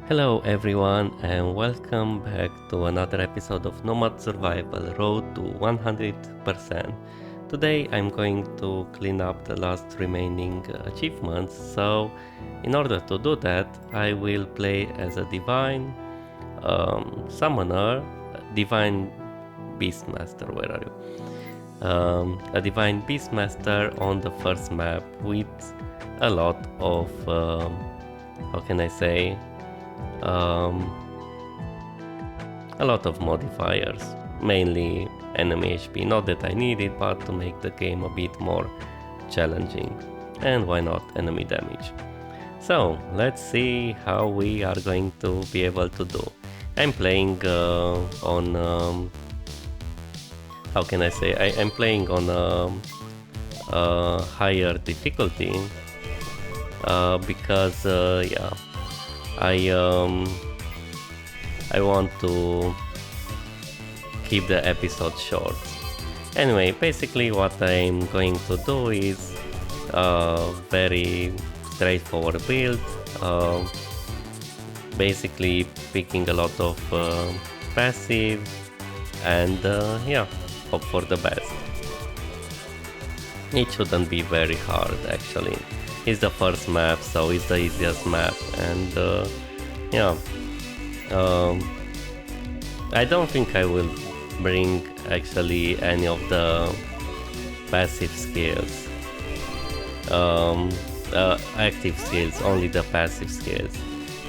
Hello everyone and welcome back to another episode of Nomad Survival Road to 100%. Today I'm going to clean up the last remaining achievements, so in order to do that I will play as a divine summoner, divine beastmaster. Where are you? A divine beastmaster on the first map with a lot of how can I say, um, a lot of modifiers, mainly enemy HP. Not that I need it, but to make the game a bit more challenging. And why not enemy damage? So let's see how we are going to be able to do. I'm playing on how can I say? I'm playing on a higher difficulty because yeah, I want to keep the episode short. Anyway, basically what I'm going to do is very straightforward build, basically picking a lot of passive and yeah, hope for the best. It shouldn't be very hard actually. It's the first map, so it's the easiest map, and yeah, um, I don't think I will bring actually any of the passive skills, active skills, only the passive skills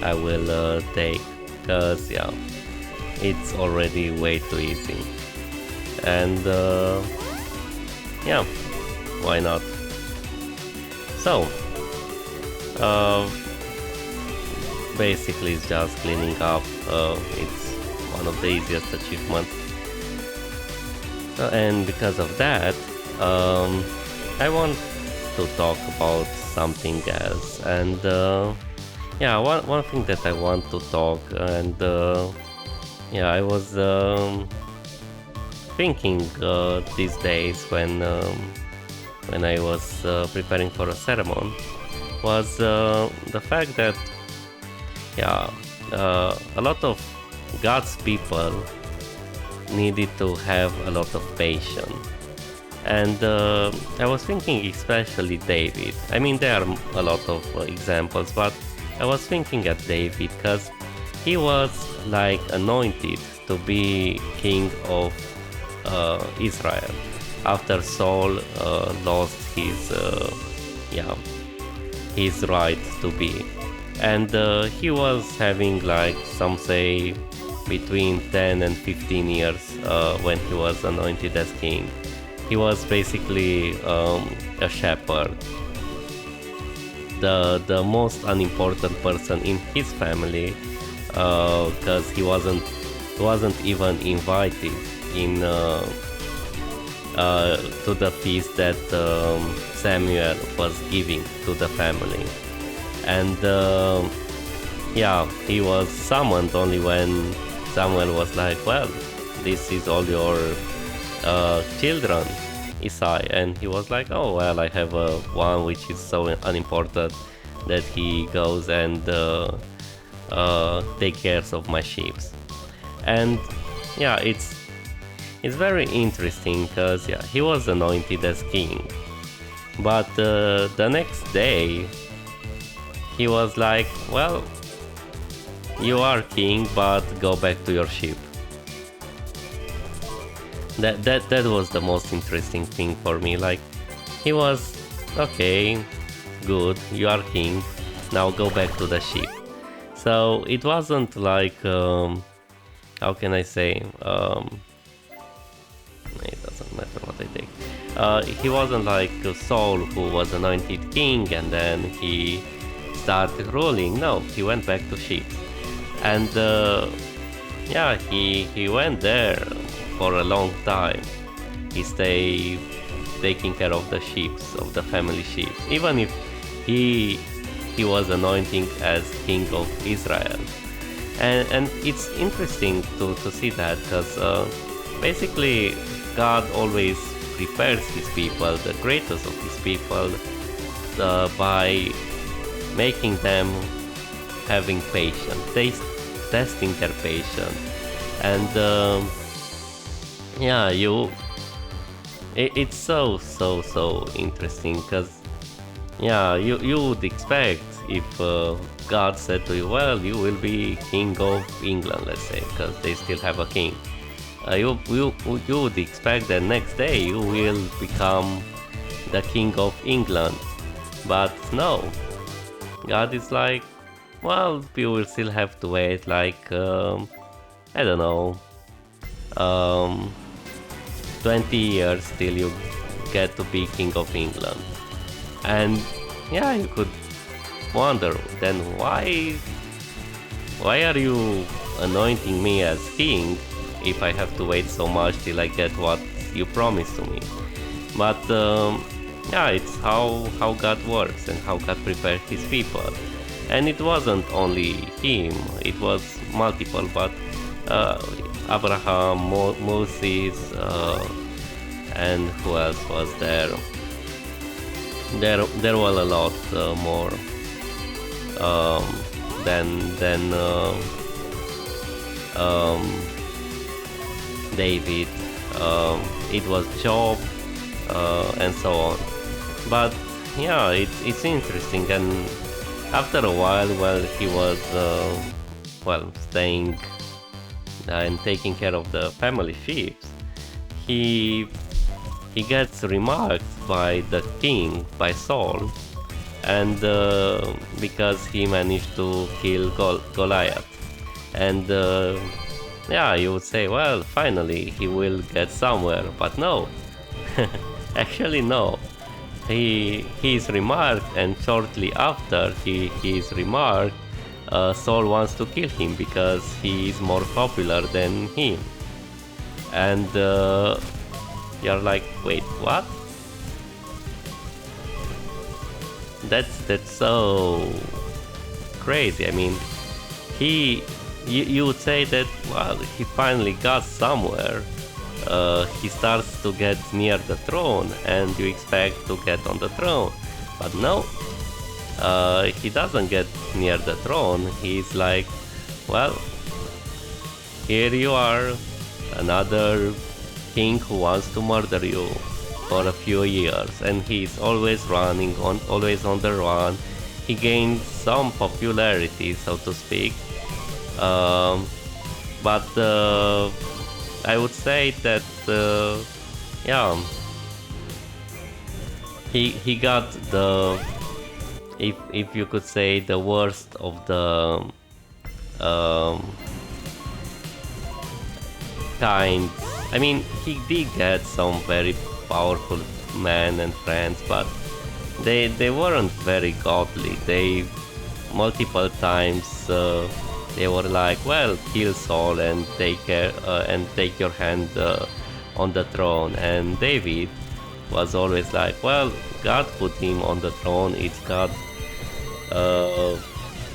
I will take, because yeah, it's already way too easy, and yeah, why not? So basically it's just cleaning up. It's one of the easiest achievements, and because of that I want to talk about something else. And yeah, one thing that I want to talk, and yeah, I was thinking these days when I was preparing for a ceremony, was the fact that yeah, a lot of God's people needed to have a lot of patience. And I was thinking especially David. I mean, there are a lot of examples, but I was thinking at David because he was like anointed to be king of Israel after Saul lost his yeah, his right to be. And he was having, like some say, between 10 and 15 years when he was anointed as king. He was basically a shepherd, the most unimportant person in his family, because he wasn't even invited in to the feast that Samuel was giving to the family. And yeah, he was summoned only when Samuel was like, well, this is all your children, Isai. And he was like, oh well, I have one which is so unimportant that he goes and take care of my sheep. And yeah, it's very interesting because yeah, he was anointed as king, but the next day he was like, well, you are king, but go back to your sheep. That was the most interesting thing for me. Like, he was, okay, good, you are king, now go back to the sheep. So it wasn't like how can I say, it doesn't matter what I take. He wasn't like Saul, who was anointed king and then he started ruling. No, he went back to sheep. And yeah, he went there for a long time. He stayed taking care of the sheep, of the family sheep, even if he was anointing as king of Israel. And it's interesting to see that, because basically God always prepares his people, the greatest of his people, by making them having patience, testing their patience. And yeah, it's so interesting, because yeah, you would expect if God said to you, well, you will be king of England, let's say, because they still have a king. You would expect that next day you will become the king of England. But no, God is like, well, you will still have to wait like, I don't know, um, 20 years till you get to be king of England. And yeah, you could wonder then why are you anointing me as king if I have to wait so much till I get what you promised to me? But yeah, it's how God works and how God prepares his people. And it wasn't only him, it was multiple, but Abraham, Moses, and who else was there? There were a lot more than David. It was Job, and so on. But yeah, it's interesting. And after a while, while he was staying and taking care of the family sheep, he gets remarked by the king, by Saul, and because he managed to kill Goliath. And yeah, you would say, well, finally he will get somewhere, but no. Actually no. He is remarked, and shortly after he is remarked, Saul wants to kill him because he is more popular than him. And you're like, wait, what? That's so crazy. I mean, you would say that, well, he finally got somewhere. He starts to get near the throne, and you expect to get on the throne. But no, he doesn't get near the throne. He's like, well, here you are, another king who wants to murder you for a few years, and he's always running, always on the run. He gained some popularity, so to speak, but I would say that yeah, he got the, if you could say, the worst of the kind. I mean, he did get some very powerful men and friends, but they weren't very godly. They multiple times they were like, well, kill Saul and take your hand on the throne. And David was always like, well, God put him on the throne. It's God,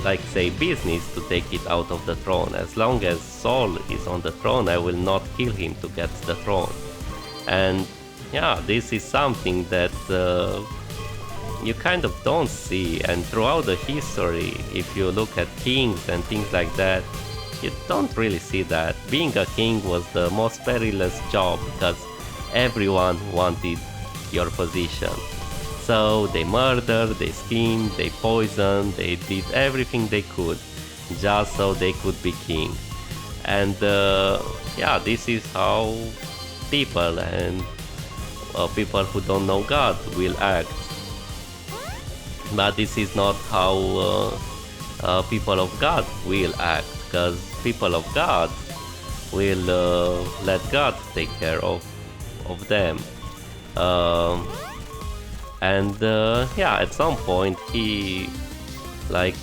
like say, business to take it out of the throne. As long as Saul is on the throne, I will not kill him to get the throne. And yeah, this is something that you kind of don't see. And throughout the history, if you look at kings and things like that, you don't really see that. Being a king was the most perilous job because everyone wanted your position. So they murdered, they schemed, they poisoned, they did everything they could just so they could be king. And yeah, this is how people and people who don't know God will act. But this is not how people of God will act, because people of God will let God take care of them. And yeah, at some point he, like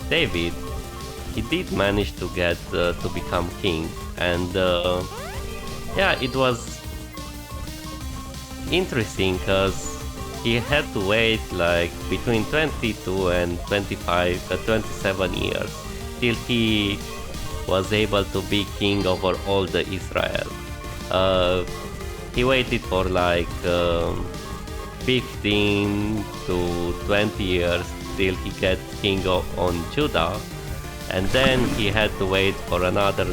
David, he did manage to get to become king. And yeah, it was interesting because he had to wait like between 22 and 27 years till he was able to be king over all the Israel. He waited for like 15 to 20 years till he king on Judah, and then he had to wait for another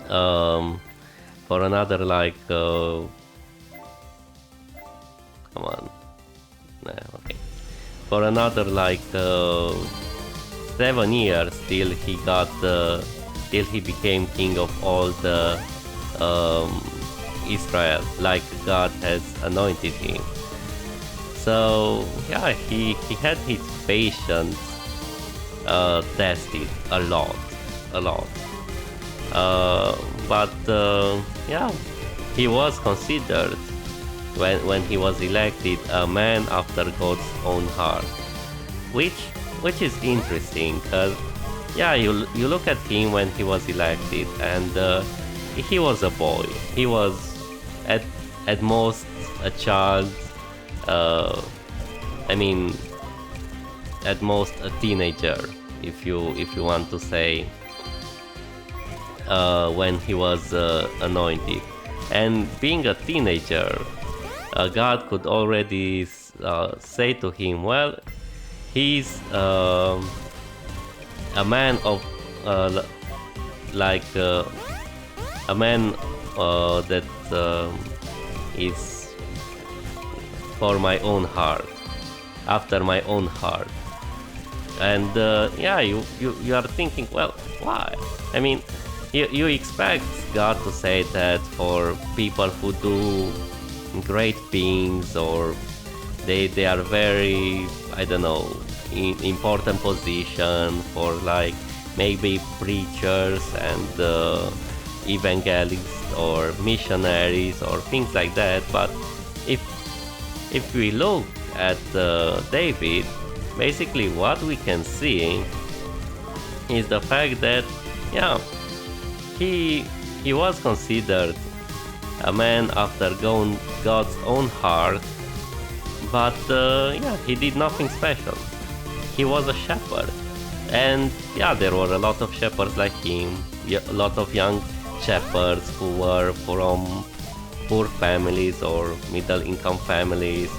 um, for another come on, nah, okay, for another 7 years till he got till he became king of all the um, Israel, like God has anointed him. So yeah, he had his patience tested a lot. But yeah, he was considered when he was elected a man after God's own heart, which is interesting because yeah, you look at him when he was elected, and he was a boy. He was at most a child. I mean, at most a teenager, if you want to say, when he was anointed. And being a teenager, God could already say to him, well, he's a man of a man that is for my own heart, after my own heart. And yeah, you are thinking, well, why? I mean, you expect God to say that for people who do great things, or they are very, I don't know, in important position, for like maybe preachers and evangelists or missionaries or things like that. But if we look at David, basically what we can see is the fact that yeah, he was considered a man after God's own heart, but yeah, he did nothing special. He was a shepherd, and yeah, there were a lot of shepherds like him, a lot of young shepherds who were from poor families or middle income families.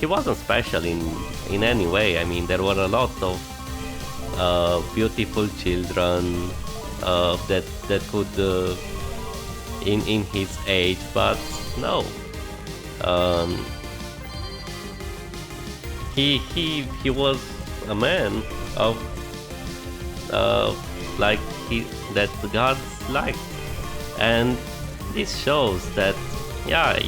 He wasn't special in any way. I mean, there were a lot of beautiful children that could in his age, but no, he was a man of like that God liked. And this shows that yeah,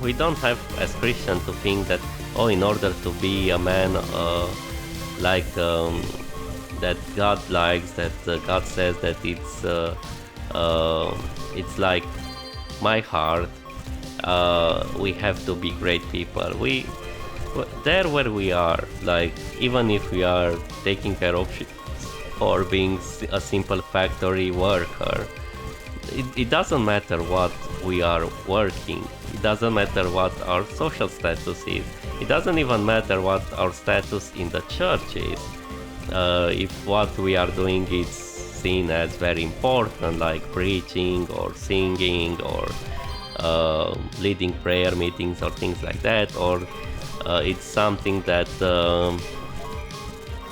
we don't have as Christians to think that, oh, in order to be a man that God likes, that God says that it's like my heart, we have to be great people. There where we are, like, even if we are taking care of shit or being a simple factory worker, it doesn't matter what we are working. It doesn't matter what our social status is. It doesn't even matter what our status in the church is. If what we are doing is seen as very important, like preaching or singing or leading prayer meetings or things like that, or it's something that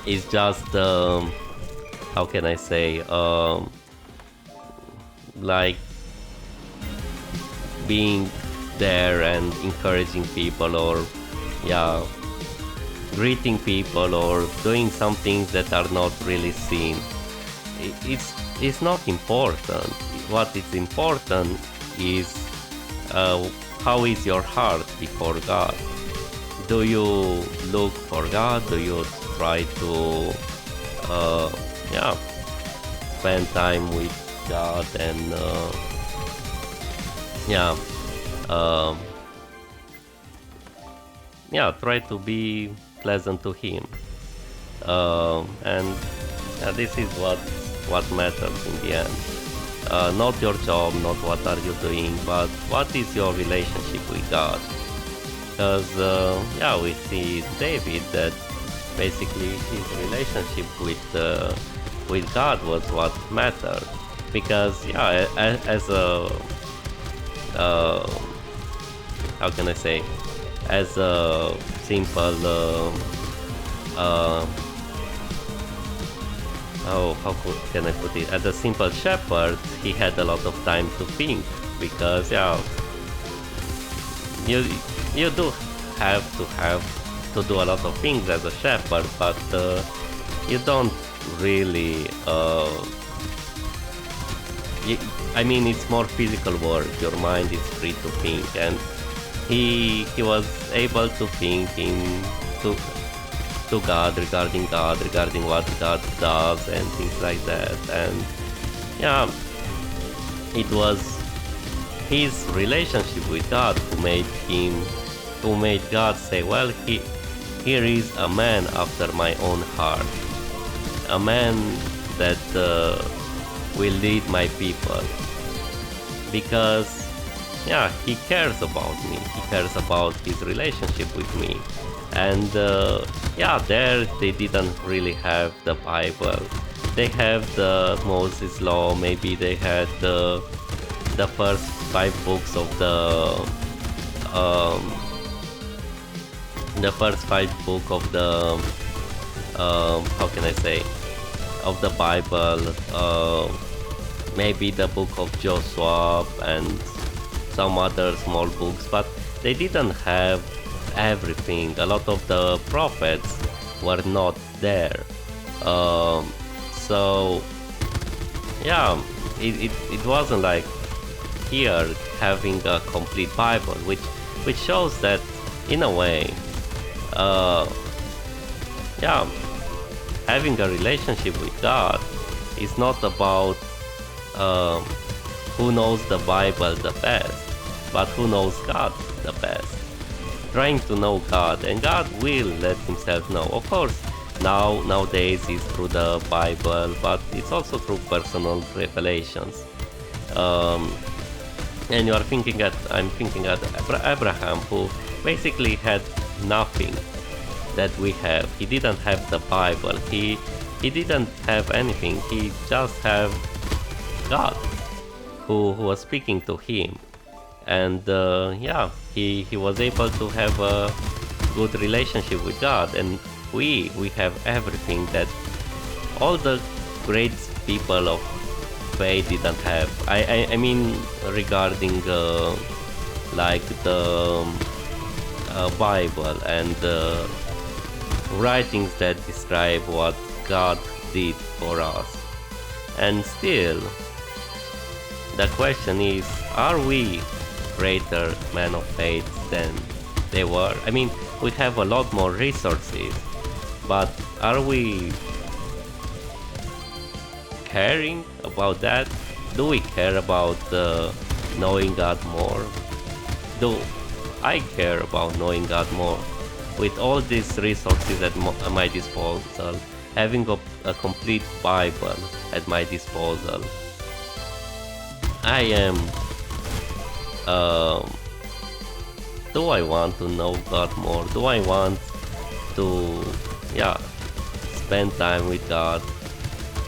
is just how can I say, like being there and encouraging people, or yeah, greeting people, or doing some things that are not really seen. It's not important. What is important is how is your heart before God. Do you look for God? Do you try to yeah, spend time with God and yeah, yeah, try to be pleasant to Him, and this is what matters in the end. Not your job, not what are you doing, but what is your relationship with God. Because yeah, we see David that basically his relationship with God was what mattered. Because yeah, as a how can I say, as a simple uh, can I put it? As a simple shepherd, he had a lot of time to think, because yeah, you you do have to do a lot of things as a shepherd, but you don't really. I mean, it's more physical work. Your mind is free to think, and he was able to think to God, regarding what God does and things like that. And yeah, it was his relationship with God who made God say, well, here is a man after my own heart, a man that will lead my people, because yeah, he cares about me, he cares about his relationship with me. And yeah, there they didn't really have the Bible, they have the Moses law, maybe they had the first 5 books of um, the first 5 book of the how can I say, of the Bible, maybe the book of Joshua and some other small books, but they didn't have everything. A lot of the prophets were not there. So yeah, it wasn't like here having a complete Bible, which shows that in a way, yeah, having a relationship with God is not about who knows the Bible the best, but who knows God the best. Trying to know God, and God will let himself know. Of course, nowadays it's through the Bible, but it's also through personal revelations. And I'm thinking at Abraham, who basically had nothing that we have. He didn't have the Bible. He didn't have anything. He just have God, who was speaking to him. And yeah, he was able to have a good relationship with God, and we have everything that all the great people of faith didn't have. I mean, regarding like the Bible and writings that describe what God did for us. And still, the question is, are we greater men of faith than they were? I mean, we have a lot more resources, but are we caring about that? Do we care about knowing God more? Do I care about knowing God more? With all these resources at my disposal, having a complete Bible at my disposal, I am do I want to know God more? Do I want to, yeah, spend time with God?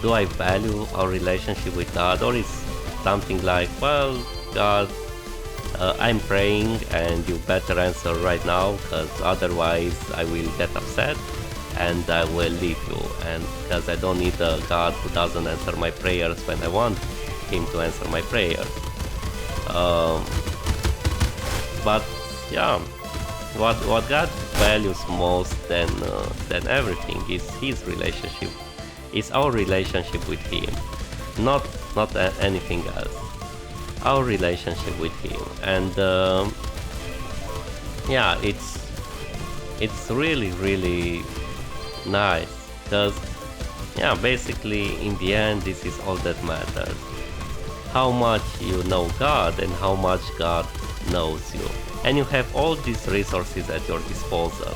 Do I value our relationship with God? Or is something like, well, God, I'm praying and you better answer right now, because otherwise I will get upset and I will leave you, and because I don't need a God who doesn't answer my prayers when I want him to answer my prayers. But yeah, what God values most than everything is his relationship, is our relationship with him, not anything else. Our relationship with him. And yeah, it's really nice, because yeah, basically in the end this is all that matters. How much you know God and how much God knows you. And you have all these resources at your disposal.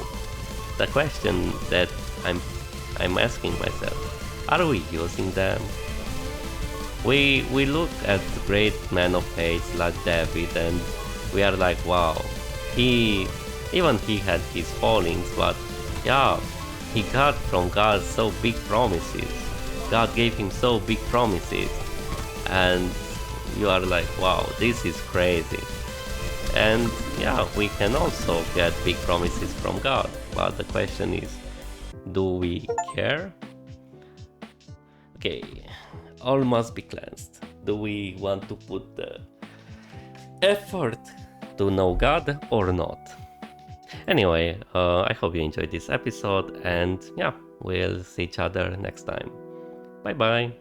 The question that I'm asking myself, are we using them? We look at great men of faith like David, and we are like, wow, he had his fallings, but yeah, he got from God so big promises. God gave him so big promises, and you are like, wow, this is crazy. And yeah, we can also get big promises from God, but the question is, do we care? Okay, all must be cleansed. Do we want to put the effort to know God or not? Anyway, I hope you enjoyed this episode, and yeah, we'll see each other next time. Bye bye.